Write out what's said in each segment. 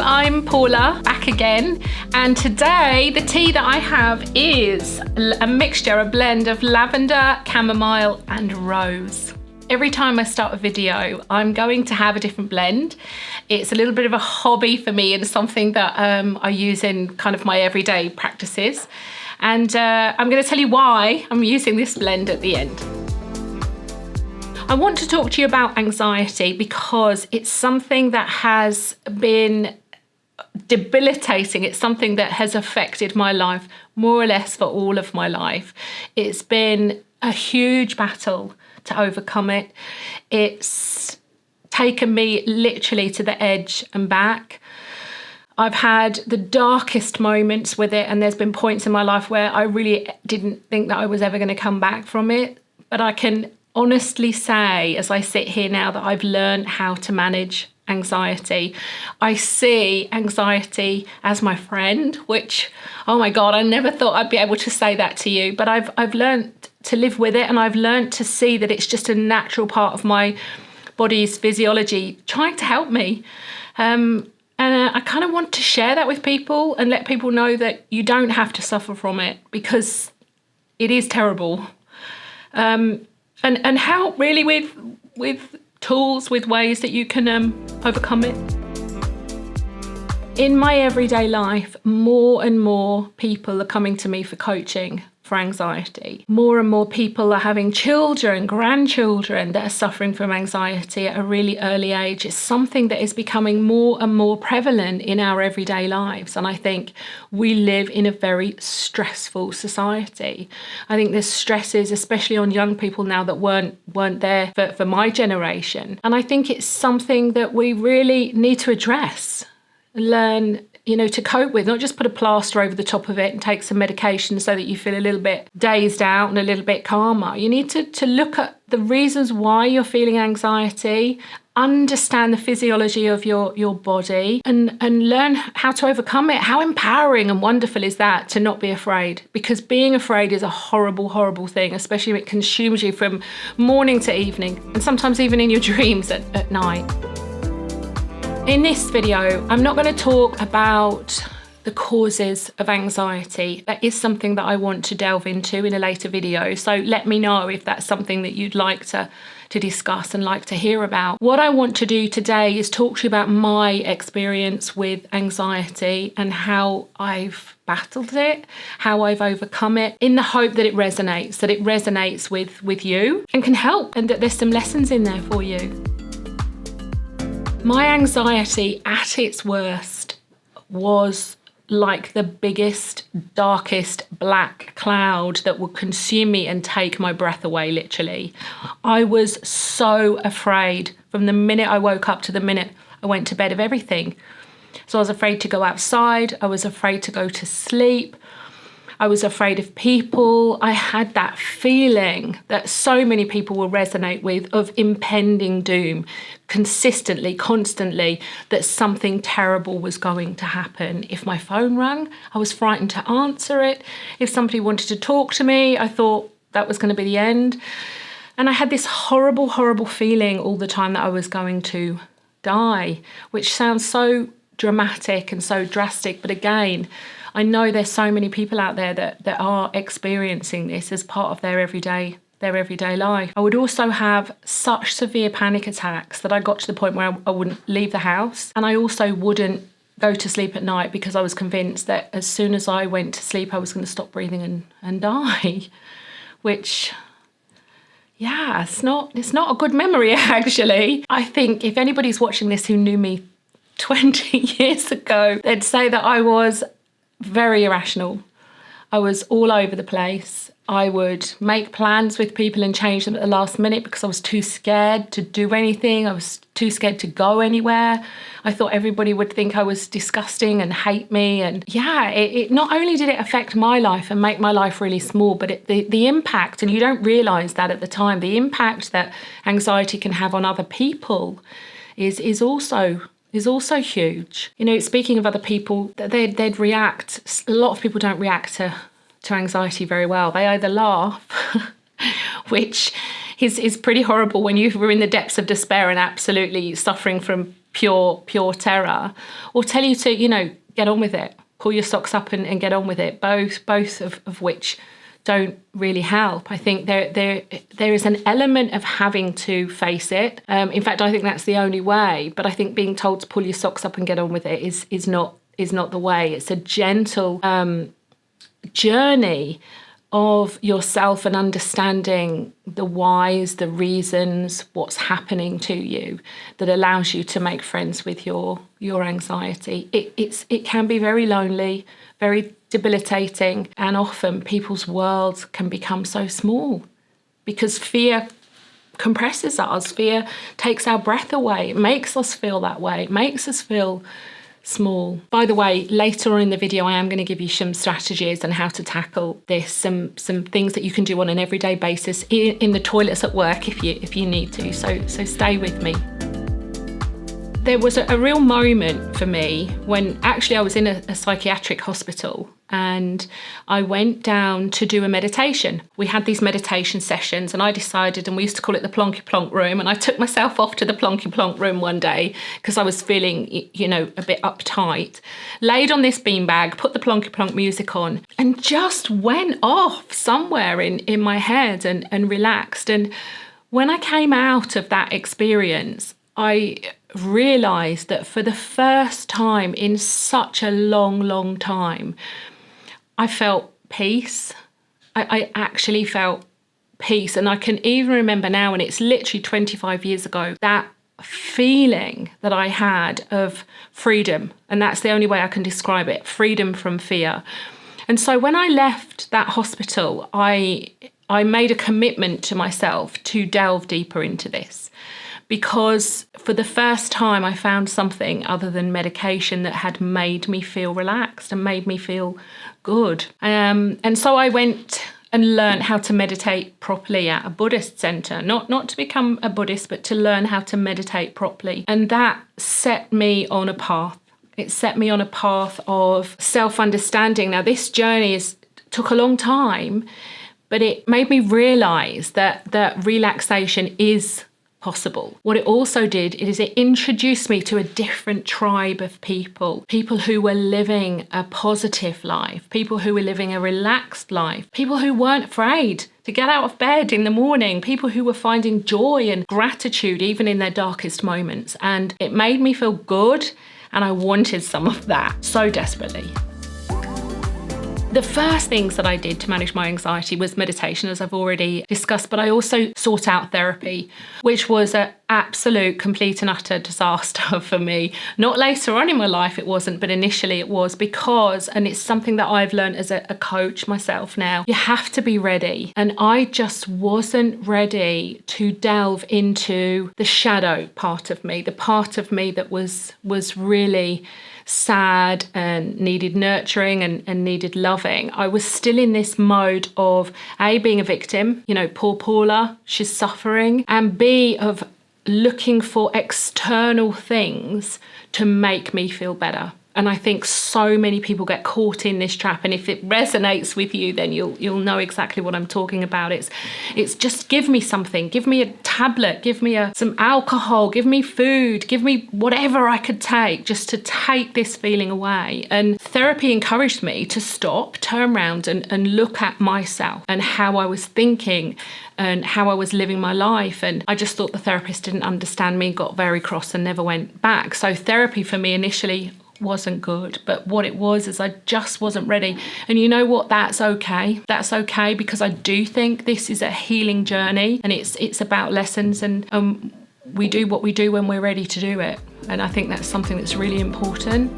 I'm Paula, back again, and today the tea that I have is a mixture, a blend of lavender, chamomile and rose. Every time I start a video, I'm going to have a different blend. It's a little bit of a hobby for me and something that I use in kind of my everyday practices. And I'm going to tell you why I'm using this blend at the end. I want to talk to you about anxiety because it's something that has been debilitating. It's something that has affected my life more or less for all of my life. It's been a huge battle to overcome it. It's taken me literally to the edge and back. I've had the darkest moments with it, and there's been points in my life where I really didn't think that I was ever going to come back from it. But I can honestly say, as I sit here now, that I've learned how to manage anxiety. I see anxiety as my friend, which, oh my God, I never thought I'd be able to say that to you, but I've learned to live with it, and I've learned to see that it's just a natural part of my body's physiology trying to help me. And I kind of want to share that with people and let people know that you don't have to suffer from it, because it is terrible. And help really with tools, with ways that you can overcome it. In my everyday life, more and more people are coming to me for coaching for anxiety. More and more people are having children, grandchildren that are suffering from anxiety at a really early age. It's something that is becoming more and more prevalent in our everyday lives. And I think we live in a very stressful society. I think there's stresses, especially on young people now, that weren't there for my generation. And I think it's something that we really need to address, learn to cope with, not just put a plaster over the top of it and take some medication so that you feel a little bit dazed out and a little bit calmer. You need to look at the reasons why you're feeling anxiety, understand the physiology of your body, and learn how to overcome it. How empowering and wonderful is that, to not be afraid? Because being afraid is a horrible, horrible thing, especially if it consumes you from morning to evening, and sometimes even in your dreams at night. In this video, I'm not going to talk about the causes of anxiety. That is something that I want to delve into in a later video. So let me know if that's something that you'd like to discuss and like to hear about. What I want to do today is talk to you about my experience with anxiety and how I've battled it, how I've overcome it, in the hope that it resonates with you and can help, and that there's some lessons in there for you. My anxiety at its worst was like the biggest, darkest black cloud that would consume me and take my breath away, literally. I was so afraid from the minute I woke up to the minute I went to bed of everything. So I was afraid to go outside. I was afraid to go to sleep. I was afraid of people. I had that feeling that so many people will resonate with, of impending doom, consistently, constantly, that something terrible was going to happen. If my phone rang, I was frightened to answer it. If somebody wanted to talk to me, I thought that was going to be the end. And I had this horrible, horrible feeling all the time that I was going to die, which sounds so dramatic and so drastic, but again, I know there's so many people out there that are experiencing this as part of their everyday life. I would also have such severe panic attacks that I got to the point where I wouldn't leave the house, and I also wouldn't go to sleep at night because I was convinced that as soon as I went to sleep I was going to stop breathing and die, which, yeah, it's not a good memory actually. I think if anybody's watching this who knew me 20 years ago, they'd say that I was very irrational. I was all over the place. I would make plans with people and change them at the last minute because I was too scared to do anything. I was too scared to go anywhere. I thought everybody would think I was disgusting and hate me. And yeah, it not only did it affect my life and make my life really small, but the impact, and you don't realise that at the time, the impact that anxiety can have on other people is also huge. Speaking of other people, they'd react. A lot of people don't react to anxiety very well. They either laugh, which is pretty horrible when you were in the depths of despair and absolutely suffering from pure terror, or tell you to, get on with it, pull your socks up and get on with it, both of which don't really help. I think there is an element of having to face it. In fact, I think that's the only way. But I think being told to pull your socks up and get on with it is not the way. It's a gentle journey of yourself and understanding the whys, the reasons, what's happening to you, that allows you to make friends with your anxiety. It can be very lonely, very debilitating, and often people's worlds can become so small because fear compresses us. Fear takes our breath away. It makes us feel that way. It makes us feel small. By the way, later on in the video, I am going to give you some strategies on how to tackle this, some things that you can do on an everyday basis in the toilets at work if you need to. So stay with me. There was a real moment for me when actually I was in a psychiatric hospital and I went down to do a meditation. We had these meditation sessions and I decided, and we used to call it the plonky plonk room, and I took myself off to the plonky plonk room one day because I was feeling, a bit uptight. Laid on this beanbag, put the plonky plonk music on and just went off somewhere in my head and relaxed. And when I came out of that experience, I realised that for the first time in such a long time, I felt peace. I actually felt peace. And I can even remember now, and it's literally 25 years ago, that feeling that I had of freedom. And that's the only way I can describe it, freedom from fear. And so when I left that hospital, I made a commitment to myself to delve deeper into this. Because for the first time, I found something other than medication that had made me feel relaxed and made me feel good. And so I went and learned how to meditate properly at a Buddhist center, not to become a Buddhist, but to learn how to meditate properly. And that set me on a path. It set me on a path of self-understanding. Now, this journey took a long time, but it made me realize that relaxation is possible. What it also did is it introduced me to a different tribe of people who were living a positive life, people who were living a relaxed life, people who weren't afraid to get out of bed in the morning, people who were finding joy and gratitude even in their darkest moments. And it made me feel good, and I wanted some of that so desperately. The first things that I did to manage my anxiety was meditation, as I've already discussed, but I also sought out therapy, which was an absolute, complete and utter disaster for me. Not later on in my life it wasn't, but initially it was, because, and it's something that I've learned as a coach myself now, you have to be ready. And I just wasn't ready to delve into the shadow part of me, the part of me that was really sad and needed nurturing and needed loving. I was still in this mode of A, being a victim, poor Paula, she's suffering, and B, of looking for external things to make me feel better. And I think so many people get caught in this trap. And if it resonates with you, then you'll know exactly what I'm talking about. It's just give me something, give me a tablet, give me some alcohol, give me food, give me whatever I could take just to take this feeling away. And therapy encouraged me to stop, turn around and look at myself and how I was thinking and how I was living my life. And I just thought the therapist didn't understand me, got very cross and never went back. So therapy for me initially wasn't good, but what it was is I just wasn't ready. And you know what? That's okay. That's okay, because I do think this is a healing journey, and it's about lessons, and we do what we do when we're ready to do it. And I think that's something that's really important.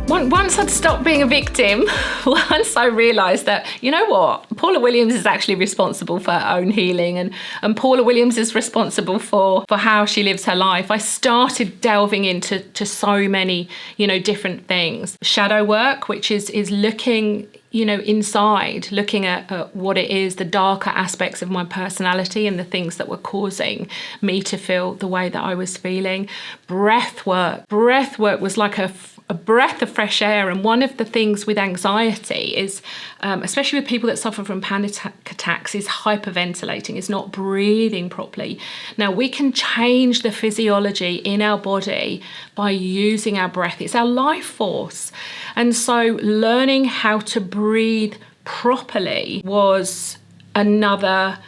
Once I'd stopped being a victim, once I realised that, you know what, Paula Williams is actually responsible for her own healing, and Paula Williams is responsible for how she lives her life, I started delving into so many, different things. Shadow work, which is looking inside, looking at what it is, the darker aspects of my personality and the things that were causing me to feel the way that I was feeling. Breath work was like a breath of fresh air. And one of the things with anxiety is, especially with people that suffer from panic attacks, is hyperventilating, is not breathing properly. Now, we can change the physiology in our body by using our breath. It's our life force. And so learning how to breathe properly was another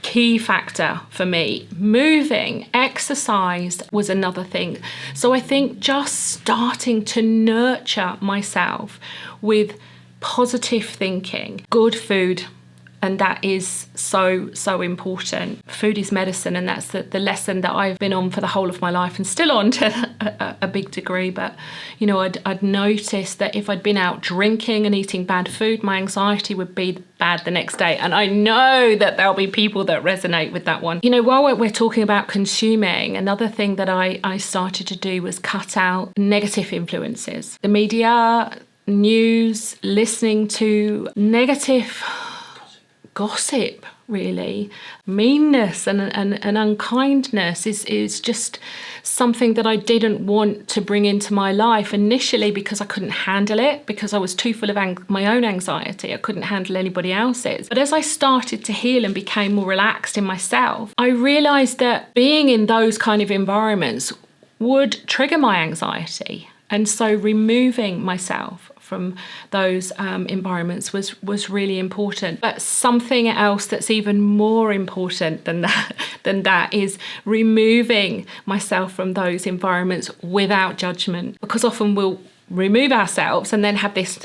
key factor for me. Moving, exercise was another thing. So I think just starting to nurture myself with positive thinking, good food, and that is so important. Food is medicine, and that's the lesson that I've been on for the whole of my life, and still on to a big degree. But I'd noticed that if I'd been out drinking and eating bad food, my anxiety would be bad the next day. And I know that there'll be people that resonate with that one. While we're talking about consuming, another thing that I started to do was cut out negative influences. The media, news, listening to negative gossip, really. Meanness and unkindness is just something that I didn't want to bring into my life initially, because I couldn't handle it, because I was too full of my own anxiety. I couldn't handle anybody else's. But as I started to heal and became more relaxed in myself, I realized that being in those kind of environments would trigger my anxiety. And so removing myself from those environments was really important. But something else that's even more important than that is removing myself from those environments without judgment. Because often we'll remove ourselves and then have this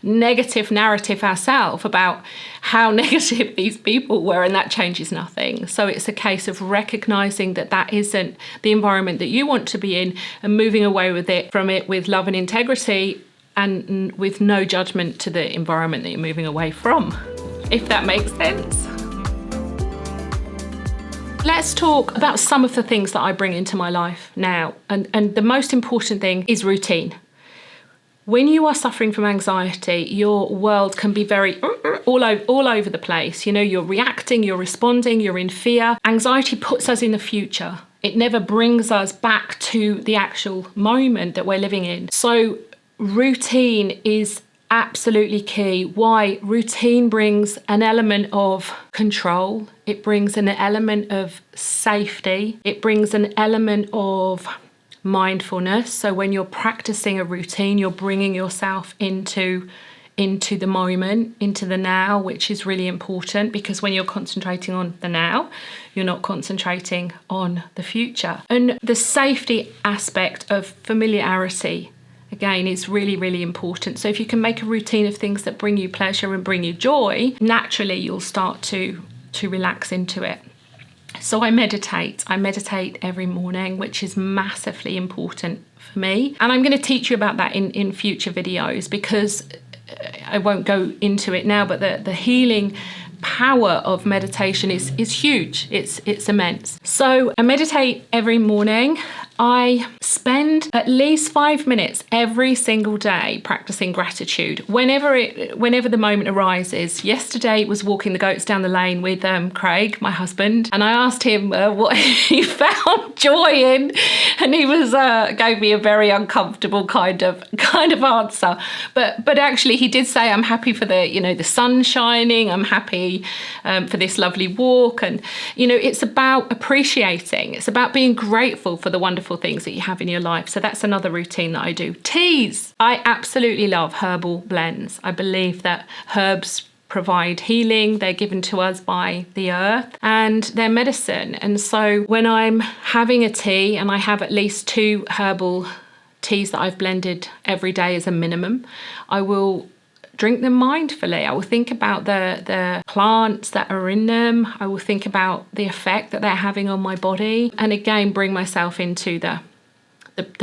negative narrative ourselves about how negative these people were, and that changes nothing. So it's a case of recognizing that isn't the environment that you want to be in, and moving away from it with love and integrity, and with no judgment to the environment that you're moving away from, if that makes sense. Let's talk about some of the things that I bring into my life now. And the most important thing is routine. When you are suffering from anxiety, your world can be very all over the place. You're reacting, you're responding, you're in fear. Anxiety puts us in the future. It never brings us back to the actual moment that we're living in. So routine is absolutely key. Why? Routine brings an element of control. It brings an element of safety. It brings an element of mindfulness. So when you're practicing a routine, you're bringing yourself into the moment, into the now, which is really important, because when you're concentrating on the now, you're not concentrating on the future. And the safety aspect of familiarity, again, is really, really important. So if you can make a routine of things that bring you pleasure and bring you joy, naturally you'll start to relax into it. So I meditate every morning, which is massively important for me. And I'm going to teach you about that in future videos, because I won't go into it now, but the healing power of meditation is huge. It's immense. So I meditate every morning. I spend at least 5 minutes every single day practicing gratitude whenever the moment arises. Yesterday was walking the goats down the lane with Craig, my husband, and I asked him what he found joy in, and he gave me a very uncomfortable kind of answer. But actually, he did say, "I'm happy for the sun shining. I'm happy for this lovely walk." And it's about appreciating. It's about being grateful for the wonderful things that you have in your life. So that's another routine that I do. Teas. I absolutely love herbal blends. I believe that herbs provide healing. They're given to us by the earth, and they're medicine. And so when I'm having a tea, and I have at least 2 herbal teas that I've blended every day as a minimum, I will drink them mindfully. I will think about the plants that are in them. I will think about the effect that they're having on my body, and again bring myself into the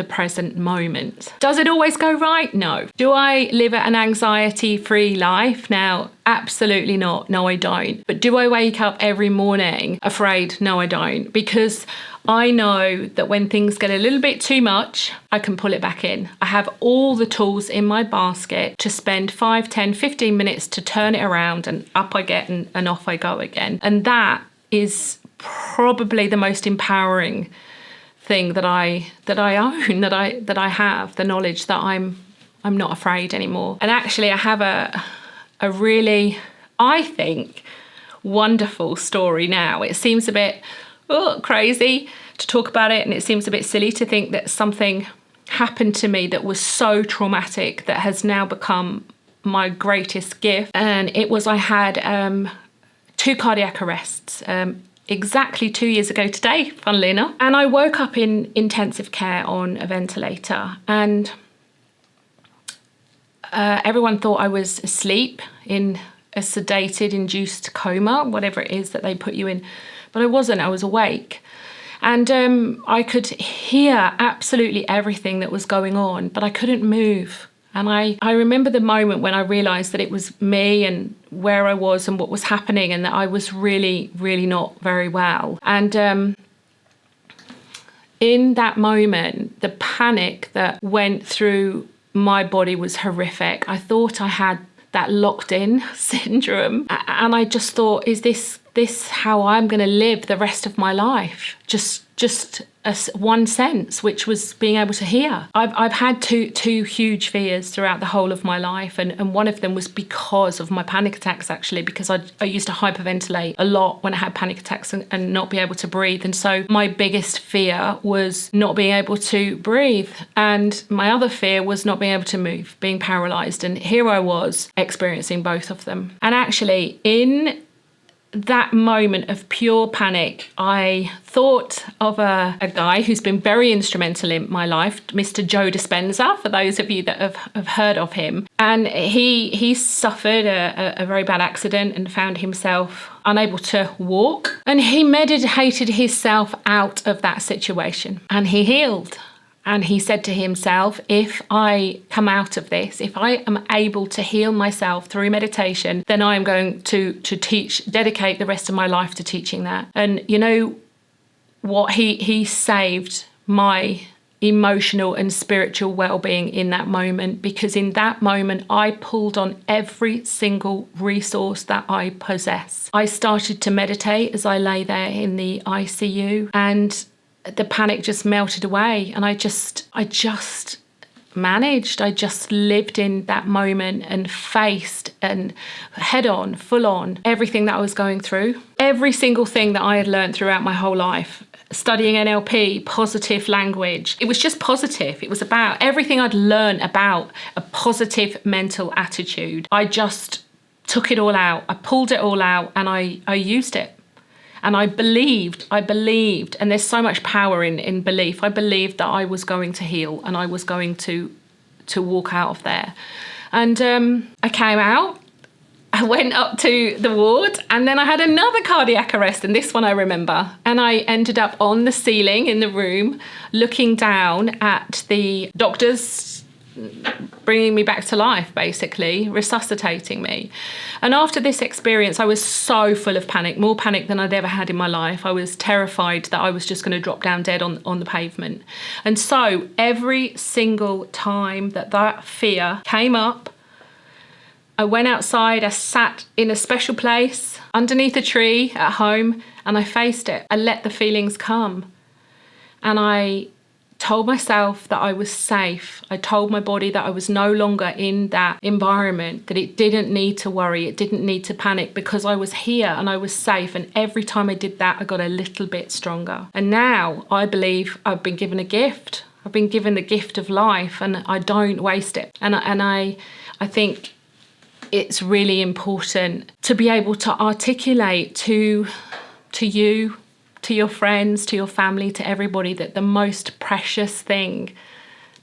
present moment. Does it always go right? No. Do I live an anxiety-free life now? Absolutely not. No, I don't. But do I wake up every morning afraid? No, I don't. Because I know that when things get a little bit too much, I can pull it back in. I have all the tools in my basket to spend 5, 10, 15 minutes to turn it around, and up I get and off I go again. And that is probably the most empowering thing that I own, that I have, the knowledge that I'm not afraid anymore. And actually I have a really, I think, wonderful story now. It seems a bit crazy to talk about it, and it seems a bit silly to think that something happened to me that was so traumatic that has now become my greatest gift. And it was, I had 2 cardiac arrests exactly 2 years ago today, funnily enough. And I woke up in intensive care on a ventilator, and everyone thought I was asleep in a sedated, induced coma, whatever it is that they put you in. But I wasn't, I was awake. And I could hear absolutely everything that was going on, but I couldn't move. And I remember the moment when I realised that it was me and where I was and what was happening, and that I was really, really not very well. And in that moment, the panic that went through my body was horrific. I thought I had that locked-in syndrome. And I just thought, is this how I'm going to live the rest of my life? Just one sense, which was being able to hear. I've had two huge fears throughout the whole of my life, and one of them was because of my panic attacks, actually, because I used to hyperventilate a lot when I had panic attacks and not be able to breathe. And so my biggest fear was not being able to breathe, and my other fear was not being able to move, being paralysed. And here I was experiencing both of them. And actually, in that moment of pure panic, I thought of a guy who's been very instrumental in my life, Mr. Joe Dispenza, for those of you that have heard of him. And he suffered a very bad accident and found himself unable to walk. And he meditated himself out of that situation, and he healed. And he said to himself, if I come out of this, if I am able to heal myself through meditation, then I am going to dedicate the rest of my life to teaching that. And you know what? He saved my emotional and spiritual well-being in that moment, because in that moment I pulled on every single resource that I possess. I started to meditate as I lay there in the ICU, and the panic just melted away, and I just managed. I just lived in that moment and faced and head on, full on, everything that I was going through. Every single thing that I had learned throughout my whole life, studying NLP, positive language. It was just positive. It was about everything I'd learned about a positive mental attitude. I just took it all out. I pulled it all out, and I used it. And I believed, and there's so much power in belief. I believed that I was going to heal, and I was going to walk out of there. And I came out, I went up to the ward, and then I had another cardiac arrest, and this one I remember. And I ended up on the ceiling in the room, looking down at the doctors bringing me back to life, basically, resuscitating me. And after this experience, I was so full of panic, more panic than I'd ever had in my life. I was terrified that I was just going to drop down dead on the pavement. And so every single time that fear came up, I went outside, I sat in a special place underneath a tree at home, and I faced it. I let the feelings come. And I told myself that I was safe. I told my body that I was no longer in that environment, that it didn't need to worry, it didn't need to panic, because I was here and I was safe. And every time I did that, I got a little bit stronger. And now I believe I've been given a gift. I've been given the gift of life, and I don't waste it. And I think it's really important to be able to articulate to you, to your friends, to your family, to everybody, that the most precious thing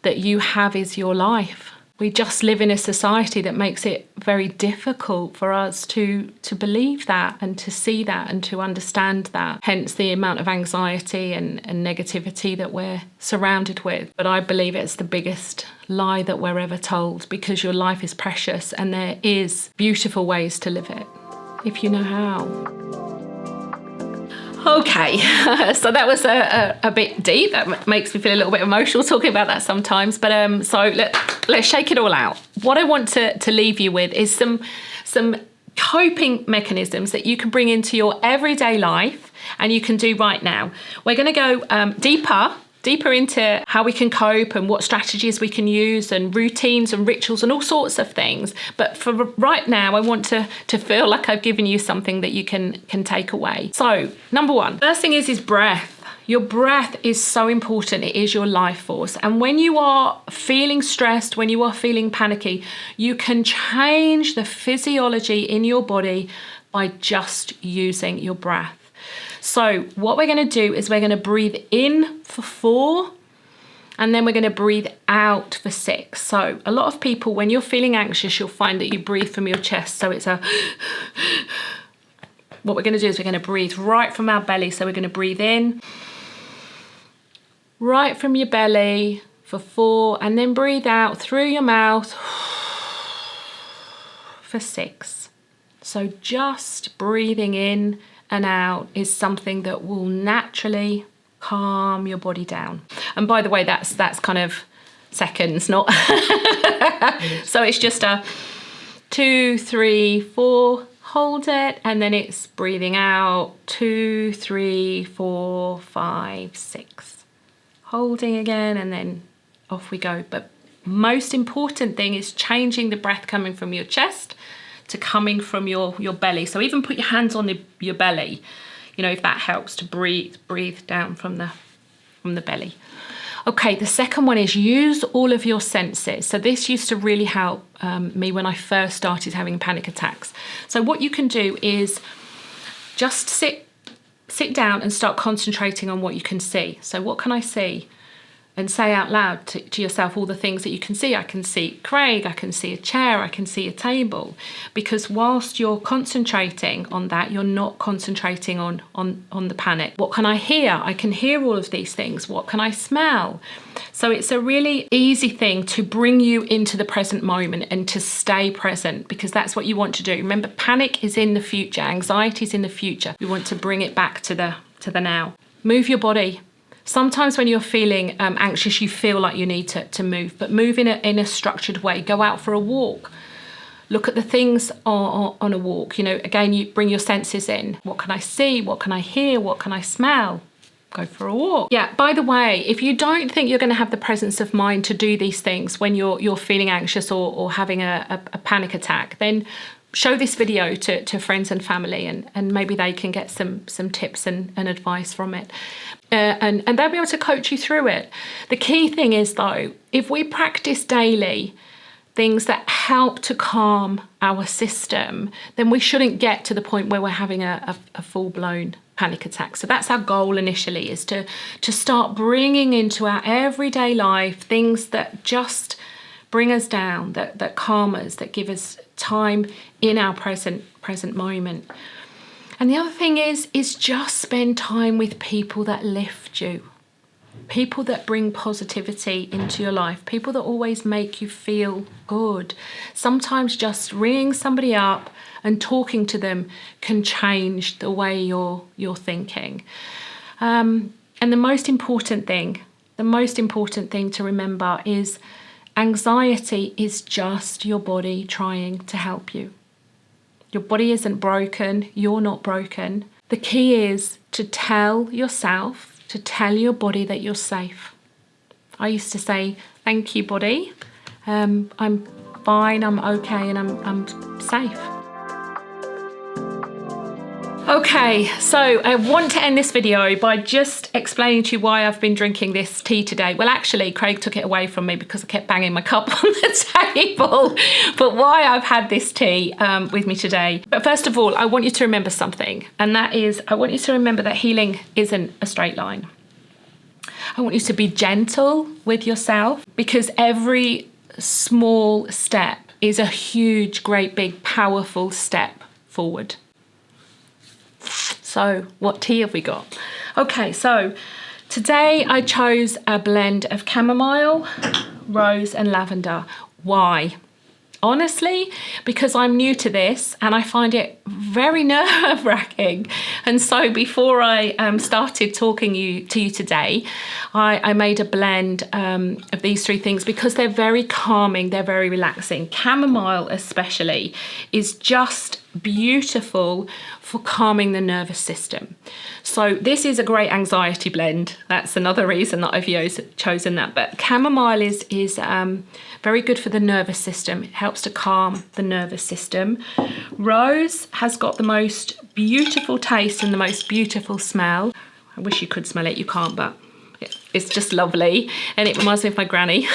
that you have is your life. We just live in a society that makes it very difficult for us to believe that and to see that and to understand that. Hence the amount of anxiety and negativity that we're surrounded with. But I believe it's the biggest lie that we're ever told, because your life is precious and there is beautiful ways to live it if you know how. Okay, so that was a bit deep. That makes me feel a little bit emotional talking about that sometimes. But so let's shake it all out. What I want to leave you with is some coping mechanisms that you can bring into your everyday life and you can do right now. We're going to go deeper into how we can cope and what strategies we can use and routines and rituals and all sorts of things. But for right now, I want to feel like I've given you something that you can take away. So number one, first thing is breath. Your breath is so important. It is your life force. And when you are feeling stressed, when you are feeling panicky, you can change the physiology in your body by just using your breath. So what we're going to do is we're going to breathe in for 4 and then we're going to breathe out for 6. So a lot of people, when you're feeling anxious, you'll find that you breathe from your chest. So it's a... What we're going to do is we're going to breathe right from our belly. So we're going to breathe in right from your belly for 4 and then breathe out through your mouth for 6. So just breathing in and out is something that will naturally calm your body down. And by the way, that's kind of seconds, not so it's just a 2, 3, 4, hold it, and then it's breathing out 2, 3, 4, 5, 6. Holding again, and then off we go. But most important thing is changing the breath coming from your chest to coming from your belly. So even put your hands on your belly, you know, if that helps to breathe down from the belly. Okay, the second one is use all of your senses. So this used to really help me when I first started having panic attacks. So what you can do is just sit down and start concentrating on what you can see. So what can I see? And say out loud to yourself all the things that you can see. I can see Craig, I can see a chair, I can see a table. Because whilst you're concentrating on that, you're not concentrating on the panic. What can I hear? I can hear all of these things. What can I smell? So it's a really easy thing to bring you into the present moment and to stay present, because that's what you want to do. Remember, panic is in the future, anxiety is in the future. We want to bring it back to the now. Move your body. Sometimes when you're feeling anxious, you feel like you need to move, but move in a structured way. Go out for a walk. Look at the things on a walk. You know, again, you bring your senses in. What can I see? What can I hear? What can I smell? Go for a walk. Yeah, by the way, if you don't think you're going to have the presence of mind to do these things when you're feeling anxious or having a panic attack, then show this video to friends and family, and maybe they can get some tips and advice from it. And they'll be able to coach you through it. The key thing is, though, if we practice daily things that help to calm our system, then we shouldn't get to the point where we're having a full-blown panic attack. So that's our goal initially, is to start bringing into our everyday life things that just bring us down, that calm us, that give us time in our present moment. And the other thing is just spend time with people that lift you, people that bring positivity into your life, people that always make you feel good. Sometimes just ringing somebody up and talking to them can change the way you're thinking. And the most important thing to remember is anxiety is just your body trying to help you. Your body isn't broken. You're not broken. The key is to tell yourself, to tell your body that you're safe. I used to say, thank you, body. I'm fine, I'm okay, and I'm safe. Okay, so I want to end this video by just explaining to you why I've been drinking this tea today. Well, actually, Craig took it away from me because I kept banging my cup on the table. But why I've had this tea with me today. But first of all, I want you to remember something, and that is, I want you to remember that healing isn't a straight line. I want you to be gentle with yourself, because every small step is a huge, great, big, powerful step forward. So what tea have we got? Okay, so today I chose a blend of chamomile, rose and lavender. Why? honestly, because I'm new to this and I find it very nerve-wracking. And so before I started talking to you today, I made a blend of these 3 things because they're very calming, they're very relaxing. Chamomile especially is just beautiful for calming the nervous system. So this is a great anxiety blend. That's another reason that I've chosen that. But chamomile is very good for the nervous system. It helps to calm the nervous system. Rose has got the most beautiful taste and the most beautiful smell. I wish you could smell it, you can't, but it's just lovely. And it reminds me of my granny.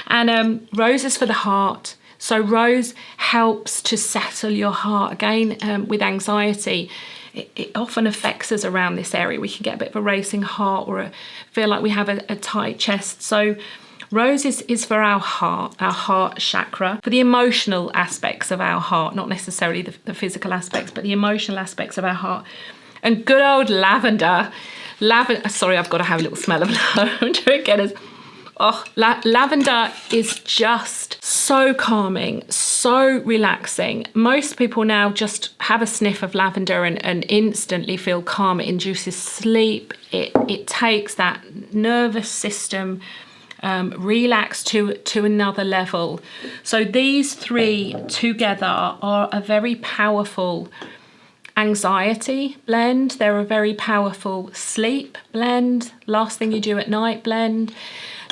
And rose is for the heart. So rose helps to settle your heart. Again, with anxiety, it often affects us around this area. We can get a bit of a racing heart or feel like we have a tight chest. So rose is for our heart chakra, for the emotional aspects of our heart, not necessarily the physical aspects, but the emotional aspects of our heart. And good old lavender. Sorry, I've got to have a little smell of lavender again. Lavender is just so calming, so relaxing. Most people now just have a sniff of lavender and instantly feel calm. It induces sleep. It takes that nervous system relax to another level. So these 3 together are a very powerful anxiety blend. They're a very powerful sleep blend, last thing you do at night blend.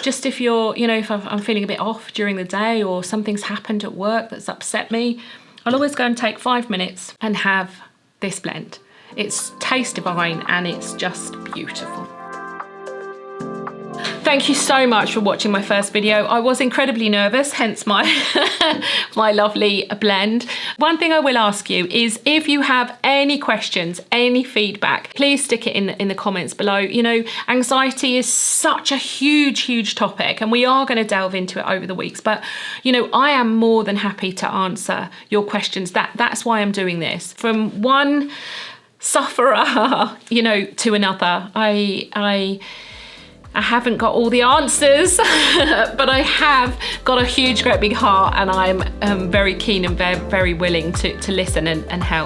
Just if you're, if I'm feeling a bit off during the day or something's happened at work that's upset me, I'll always go and take 5 minutes and have this blend. It's tastes divine and it's just beautiful. Thank you so much for watching my first video. I was incredibly nervous, hence my my lovely blend. One thing I will ask you is if you have any questions, any feedback, please stick it in the comments below. Anxiety is such a huge topic and we are going to delve into it over the weeks, but I am more than happy to answer your questions. That's why I'm doing this. From one sufferer, to another. I haven't got all the answers, but I have got a huge, great big heart and I'm very keen and very willing to listen and help.